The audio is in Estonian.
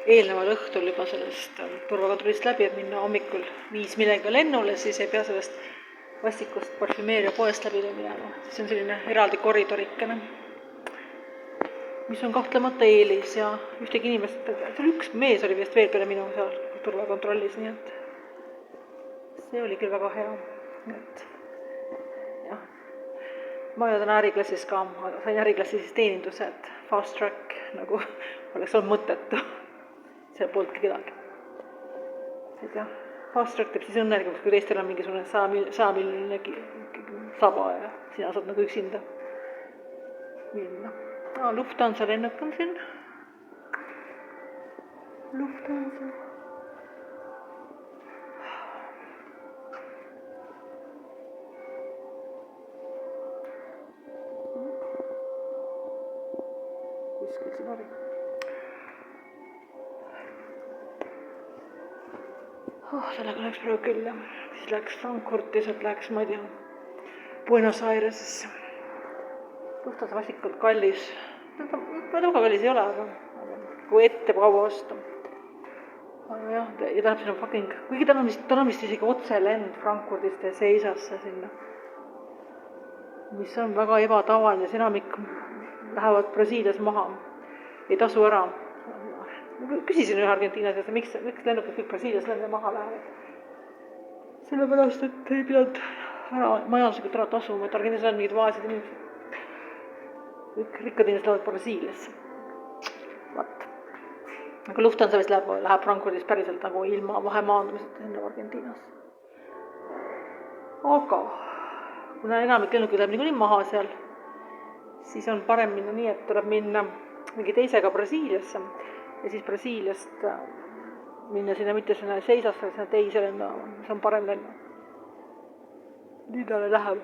eelneval õhtul juba sellest turvakontrollist läbi, et minna hommikul 5 millega lennule, siis ei pea sellest vastikust parfümeeria poest läbi minema. See on selline eraldi koridorikene, mis on kahtlemata eelis ja ühtegi inimest, seal üks mees oli vist veel peale minu seal turvakontrollis, nii et see oli küll väga hea. Et jah, ma olen äriklassis ka, sain äriklassis teeninduse, et fast track nagu oleks olnud mõttetu. See polnudki kedagi. Fast track teeb siis õnnelikuks, kui teistel on mingisugune 100 miljoni saba ja sina saad nagu üksinda minna. Lufthansa lennuk on siin. Lufthansa. Kuskil siin oli. Sellega läks praegu küll ja siis läks Frankfurti, sealt läks, ma ei tea, Buenos Airesesse. Lufthansa vastikult kallis. Väga kallis ei ole, aga kui ette kaua osta. Aga jah, ja tähendab siin on fucking, kuigi tal on vist isegi otse lend Frankfurtist ja Seisasse sinna, mis on väga ebatavaline, see enamik lähevad Brasiilias maha, ei tasu ära. Küsisin ühe Argentiinas, et miks lennukid kõik Brasiilias lenne maha lähevad. Sellepärast, et ei pidanud majanduslikult ära tasuma, et Argentiinas on mingid vaesed inimesed. Kõik rikkad inimesed lähevad Brasiiliasse. Vaat. Aga Lufthansa vist läheb Frankfurdis päriselt nagu ilma vahemaandumisest enne Argentiinas. Aga kuna enamik lennukid läheb niikuinii maha seal, siis on parem minna nii, et tuleb minna mingi teisega Brasiiliasse ja siis Brasiiliast minna sinna mitte sinna Seisasse, sinna teise lennu, see on parem lennu. Nii talle läheb.